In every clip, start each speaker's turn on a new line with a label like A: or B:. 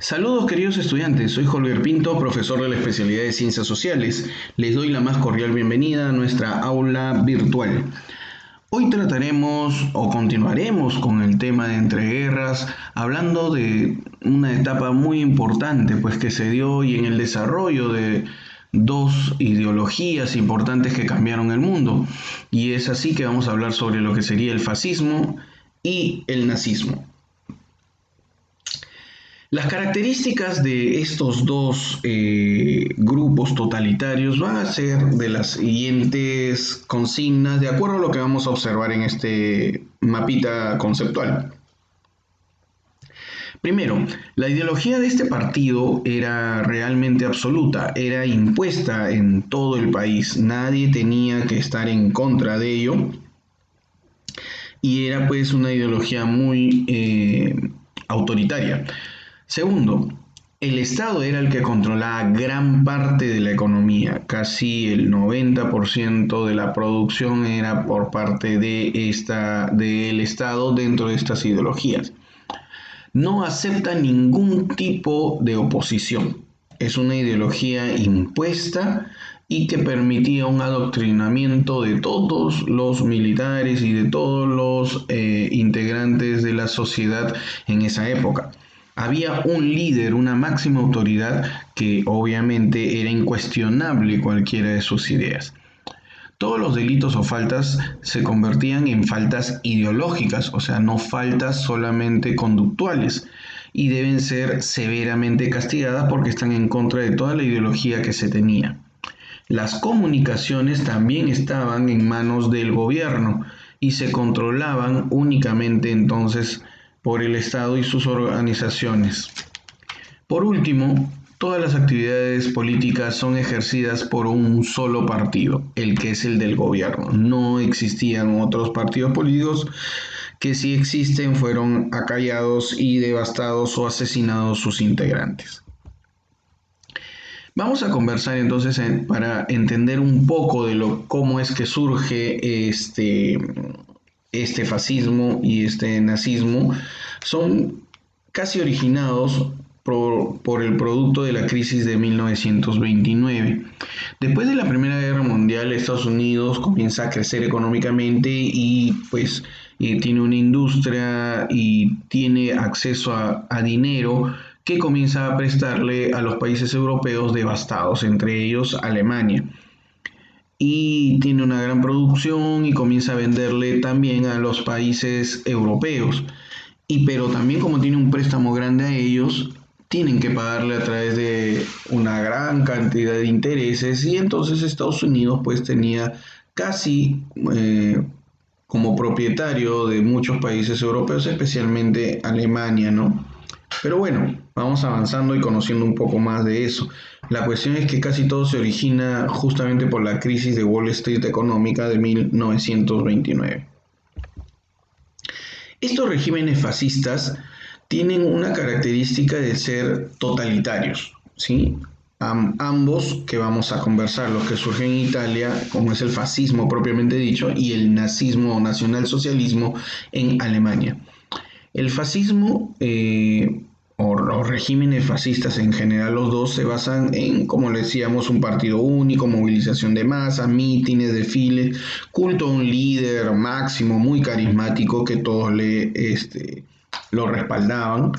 A: Saludos queridos estudiantes, soy Holger Pinto, profesor de la especialidad de Ciencias Sociales. Les doy la más cordial bienvenida a nuestra aula virtual. Hoy trataremos o continuaremos con el tema de entreguerras, hablando de una etapa muy importante pues que se dio hoy en el desarrollo de dos ideologías importantes que cambiaron el mundo. Y es así que vamos a hablar sobre lo que sería el fascismo y el nazismo. Las características de estos dos grupos totalitarios van a ser de las siguientes consignas, de acuerdo a lo que vamos a observar en este mapita conceptual. Primero, la ideología de este partido era realmente absoluta, era impuesta en todo el país, nadie tenía que estar en contra de ello y era pues una ideología muy autoritaria. Segundo, el Estado era el que controlaba gran parte de la economía, casi el 90% de la producción era por parte del Estado dentro de estas ideologías. No acepta ningún tipo de oposición, es una ideología impuesta y que permitía un adoctrinamiento de todos los militares y de todos los integrantes de la sociedad en esa época. Había un líder, una máxima autoridad que obviamente era incuestionable cualquiera de sus ideas. Todos los delitos o faltas se convertían en faltas ideológicas, o sea, no faltas solamente conductuales, y deben ser severamente castigadas porque están en contra de toda la ideología que se tenía. Las comunicaciones también estaban en manos del gobierno y se controlaban únicamente entonces por el Estado y sus organizaciones. Por último, todas las actividades políticas son ejercidas por un solo partido, el que es el del gobierno. No existían otros partidos políticos que si existen fueron acallados y devastados o asesinados sus integrantes. Vamos a conversar entonces para entender un poco de cómo es que surge este fascismo y este nazismo. Son casi originados por el producto de la crisis de 1929. Después de la Primera Guerra Mundial, Estados Unidos comienza a crecer económicamente y pues tiene una industria y tiene acceso a dinero que comienza a prestarle a los países europeos devastados, entre ellos Alemania. Y tiene una gran producción y comienza a venderle también a los países europeos. Pero también como tiene un préstamo grande a ellos, tienen que pagarle a través de una gran cantidad de intereses y entonces Estados Unidos pues tenía casi como propietario de muchos países europeos, especialmente Alemania, ¿no? Pero bueno, vamos avanzando y conociendo un poco más de eso. La cuestión es que casi todo se origina justamente por la crisis de Wall Street económica de 1929. Estos regímenes fascistas tienen una característica de ser totalitarios, ¿sí? Ambos que vamos a conversar, los que surgen en Italia, como es el fascismo propiamente dicho, y el nazismo o nacionalsocialismo en Alemania. El fascismo o los regímenes fascistas en general, los dos se basan en, como le decíamos, un partido único, movilización de masa, mítines, desfiles, culto a un líder máximo muy carismático que todos lo respaldaban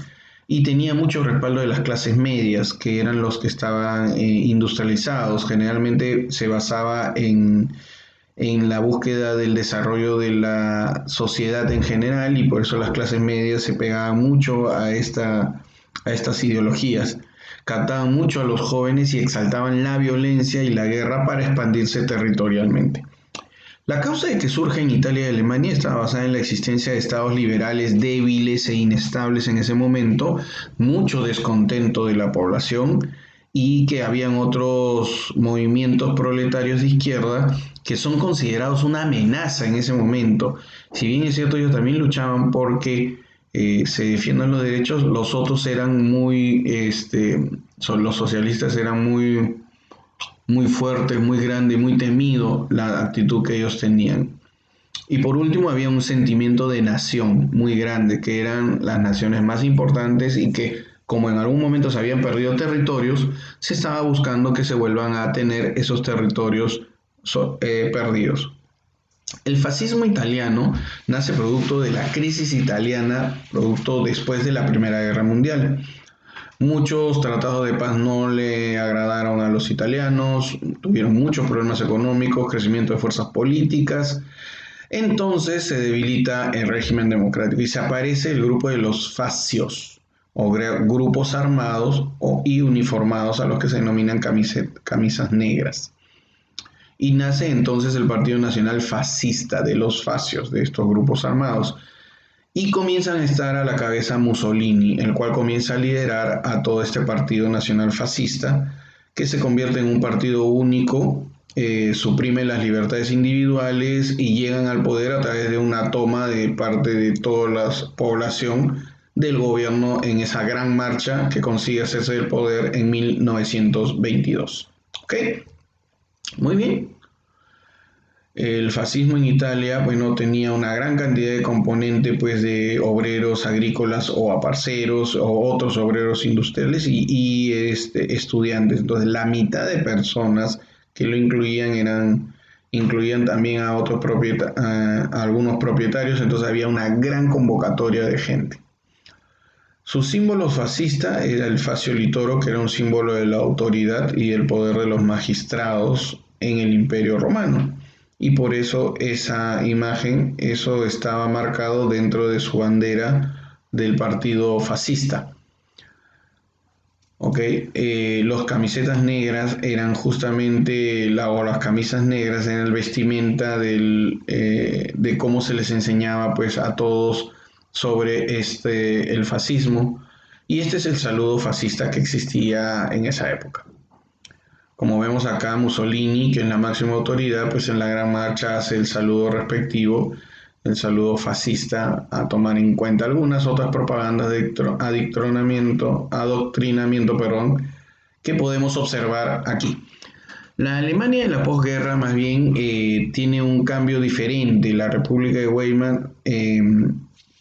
A: y tenía mucho respaldo de las clases medias, que eran los que estaban industrializados. Generalmente se basaba en la búsqueda del desarrollo de la sociedad en general y por eso las clases medias se pegaban mucho a estas ideologías. Captaban mucho a los jóvenes y exaltaban la violencia y la guerra para expandirse territorialmente. La causa de que surja en Italia y Alemania está basada en la existencia de estados liberales débiles e inestables en ese momento, mucho descontento de la población y que habían otros movimientos proletarios de izquierda que son considerados una amenaza en ese momento. Si bien es cierto, ellos también luchaban porque se defiendan los derechos, los otros eran los socialistas eran muy fuertes, muy grandes, muy temido la actitud que ellos tenían. Y por último había un sentimiento de nación muy grande, que eran las naciones más importantes y que, como en algún momento se habían perdido territorios, se estaba buscando que se vuelvan a tener esos territorios perdidos. El fascismo italiano nace producto de la crisis italiana, producto después de la Primera Guerra Mundial. Muchos tratados de paz no le agradaron a los italianos, tuvieron muchos problemas económicos, crecimiento de fuerzas políticas. Entonces se debilita el régimen democrático y se aparece el grupo de los fascios, o grupos armados y uniformados a los que se denominan camisas negras. Y nace entonces el Partido Nacional Fascista de los fascios, de estos grupos armados. Y comienzan a estar a la cabeza Mussolini, el cual comienza a liderar a todo este Partido Nacional Fascista, que se convierte en un partido único, suprime las libertades individuales y llegan al poder a través de una toma de parte de toda la población del gobierno en esa gran marcha que consigue hacerse del poder en 1922. ¿Ok? Muy bien. El fascismo en Italia, bueno, tenía una gran cantidad de componente, pues, de obreros agrícolas o aparceros o otros obreros industriales y estudiantes. Entonces, la mitad de personas que lo incluían también a a algunos propietarios. Entonces, había una gran convocatoria de gente. Su símbolo fascista era el fascio litoro, que era un símbolo de la autoridad y el poder de los magistrados en el Imperio Romano. Y por eso esa imagen, eso estaba marcado dentro de su bandera del partido fascista. ¿Ok? Los camisetas negras eran justamente, o las camisas negras eran el vestimenta de cómo se les enseñaba, pues, a todos sobre el fascismo. Y este es el saludo fascista que existía en esa época. Como vemos acá, Mussolini, que es la máxima autoridad, pues en la Gran Marcha hace el saludo respectivo, el saludo fascista, a tomar en cuenta algunas otras propagandas de adoctrinamiento, que podemos observar aquí. La Alemania de la posguerra más bien tiene un cambio diferente. La República de Weimar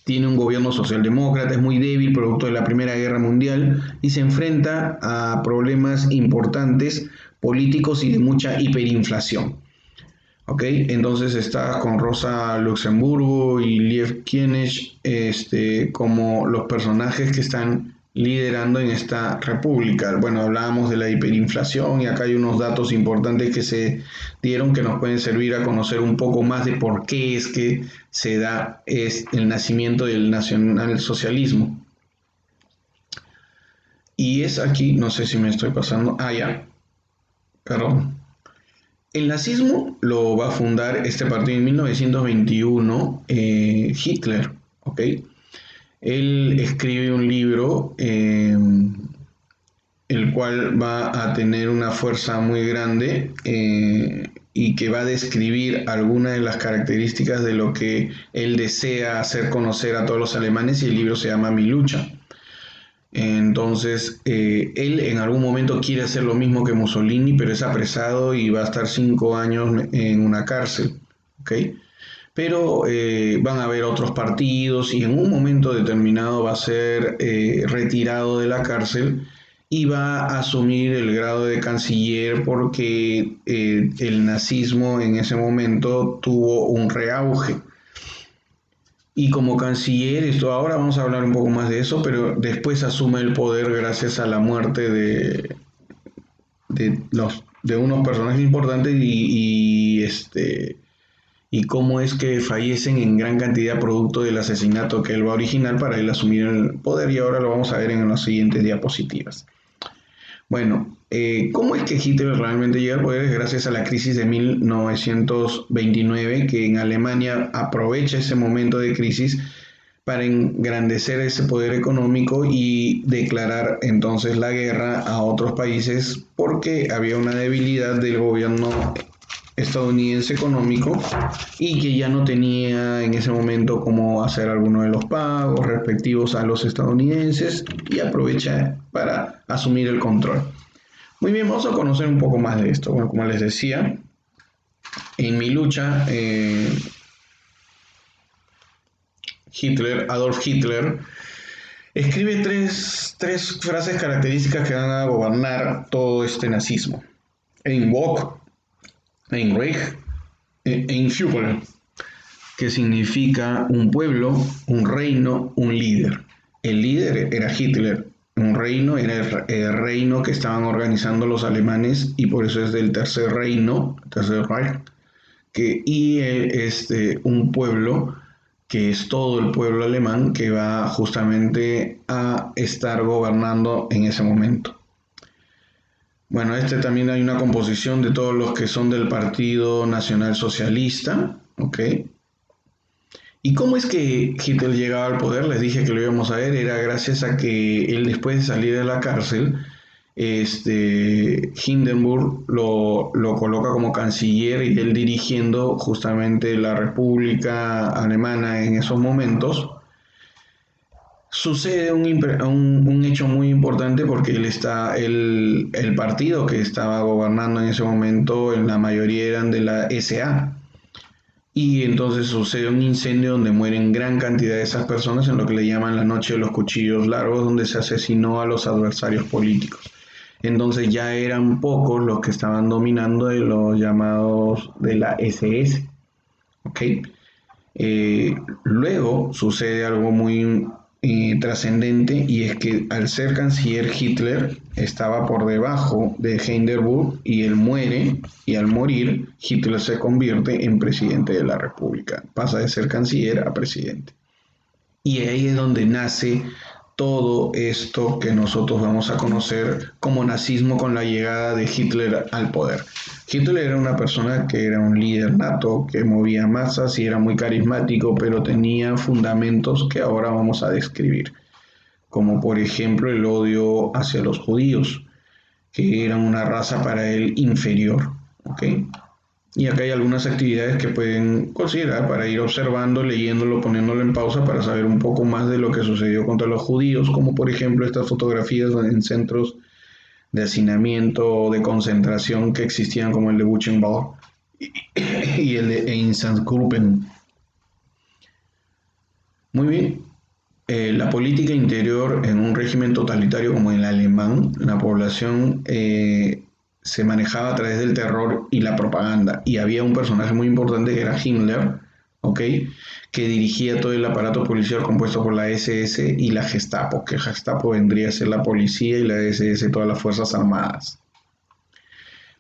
A: tiene un gobierno socialdemócrata, es muy débil, producto de la Primera Guerra Mundial, y se enfrenta a problemas importantes políticos y de mucha hiperinflación. ¿Ok? Entonces está con Rosa Luxemburgo y Liev Kienech como los personajes que están liderando en esta república. Bueno, hablábamos de la hiperinflación y acá hay unos datos importantes que se dieron que nos pueden servir a conocer un poco más de por qué es que se da el nacimiento del nacionalsocialismo. Y es aquí, no sé si me estoy pasando, ya, perdón. El nazismo lo va a fundar este partido en 1921, Hitler, ¿ok? Él escribe un libro, el cual va a tener una fuerza muy grande y que va a describir algunas de las características de lo que él desea hacer conocer a todos los alemanes, y el libro se llama Mi lucha. Entonces, él en algún momento quiere hacer lo mismo que Mussolini, pero es apresado y va a estar 5 años en una cárcel, ¿ok? Pero van a haber otros partidos y en un momento determinado va a ser retirado de la cárcel y va a asumir el grado de canciller porque el nazismo en ese momento tuvo un reauge. Y como canciller, esto ahora vamos a hablar un poco más de eso, pero después asume el poder gracias a la muerte de unos personajes importantes y cómo es que fallecen en gran cantidad producto del asesinato que él va a originar para él asumir el poder, y ahora lo vamos a ver en las siguientes diapositivas. Bueno, ¿cómo es que Hitler realmente llega al poder? Es gracias a la crisis de 1929, que en Alemania aprovecha ese momento de crisis para engrandecer ese poder económico y declarar entonces la guerra a otros países porque había una debilidad del gobierno estadounidense económico y que ya no tenía en ese momento cómo hacer alguno de los pagos respectivos a los estadounidenses, y aprovecha para asumir el control. Muy bien, vamos a conocer un poco más de esto. Bueno, como les decía, en Mi lucha Adolf Hitler, escribe tres frases características que van a gobernar todo este nazismo. Ein Volk, ein Reich, ein Führer, que significa un pueblo, un reino, un líder. El líder era Hitler, un reino era el reino que estaban organizando los alemanes y por eso es del Tercer Reino, Tercer Reich, y un pueblo que es todo el pueblo alemán que va justamente a estar gobernando en ese momento. Bueno, también hay una composición de todos los que son del Partido Nacional Socialista, ¿ok? ¿Y cómo es que Hitler llegaba al poder? Les dije que lo íbamos a ver, era gracias a que él después de salir de la cárcel, Hindenburg lo coloca como canciller y él dirigiendo justamente la República Alemana en esos momentos. Sucede un hecho muy importante porque el partido que estaba gobernando en ese momento, en la mayoría eran de la SA. Y entonces sucede un incendio donde mueren gran cantidad de esas personas en lo que le llaman la noche de los cuchillos largos, donde se asesinó a los adversarios políticos. Entonces ya eran pocos los que estaban dominando de los llamados de la SS. ¿Ok? Luego sucede algo muy trascendente y es que al ser canciller Hitler estaba por debajo de Hindenburg y él muere y al morir Hitler se convierte en presidente de la República, pasa de ser canciller a presidente. Y ahí es donde nace todo esto que nosotros vamos a conocer como nazismo con la llegada de Hitler al poder. Hitler era una persona que era un líder nato, que movía masas y era muy carismático, pero tenía fundamentos que ahora vamos a describir, como por ejemplo el odio hacia los judíos, que eran una raza para él inferior, ¿ok? Y acá hay algunas actividades que pueden considerar para ir observando, leyéndolo, poniéndolo en pausa para saber un poco más de lo que sucedió contra los judíos, como por ejemplo estas fotografías en centros de hacinamiento o de concentración que existían como el de Buchenwald y el de Einsatzgruppen. Muy bien. La política interior en un régimen totalitario como el alemán, la población se manejaba a través del terror y la propaganda. Y había un personaje muy importante que era Himmler, ¿ok? Que dirigía todo el aparato policial compuesto por la SS y la Gestapo, que Gestapo vendría a ser la policía y la SS todas las fuerzas armadas.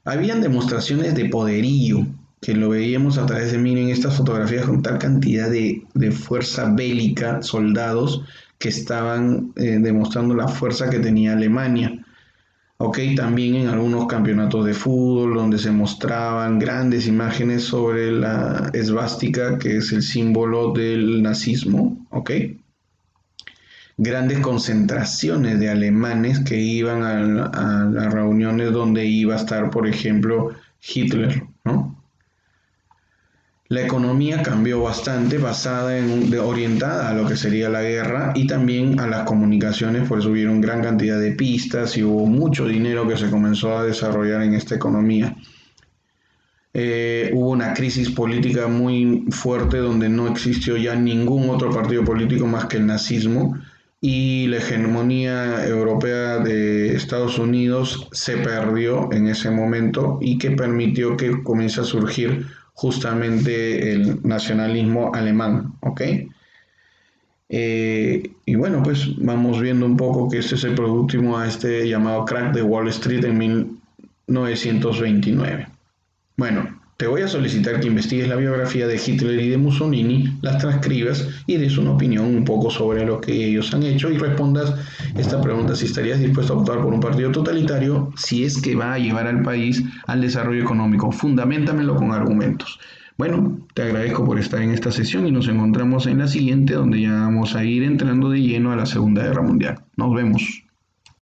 A: Habían demostraciones de poderío, que lo veíamos a través de, miren, estas fotografías con tal cantidad de fuerza bélica, soldados que estaban demostrando la fuerza que tenía Alemania. Ok, también en algunos campeonatos de fútbol donde se mostraban grandes imágenes sobre la esvástica, que es el símbolo del nazismo, ok. Grandes concentraciones de alemanes que iban a las reuniones donde iba a estar, por ejemplo, Hitler, ¿no? La economía cambió bastante, orientada a lo que sería la guerra y también a las comunicaciones, por eso hubieron gran cantidad de pistas y hubo mucho dinero que se comenzó a desarrollar en esta economía. Hubo una crisis política muy fuerte donde no existió ya ningún otro partido político más que el nazismo y la hegemonía europea de Estados Unidos se perdió en ese momento y que permitió que comience a surgir justamente el nacionalismo alemán, ¿ok? Y bueno, pues vamos viendo un poco que este es el próximo a este llamado crack de Wall Street en 1929. Bueno, te voy a solicitar que investigues la biografía de Hitler y de Mussolini, las transcribas y des una opinión un poco sobre lo que ellos han hecho y respondas esta pregunta: si estarías dispuesto a votar por un partido totalitario si es que va a llevar al país al desarrollo económico. Fundamentamelo con argumentos. Bueno, te agradezco por estar en esta sesión y nos encontramos en la siguiente, donde ya vamos a ir entrando de lleno a la Segunda Guerra Mundial. Nos vemos.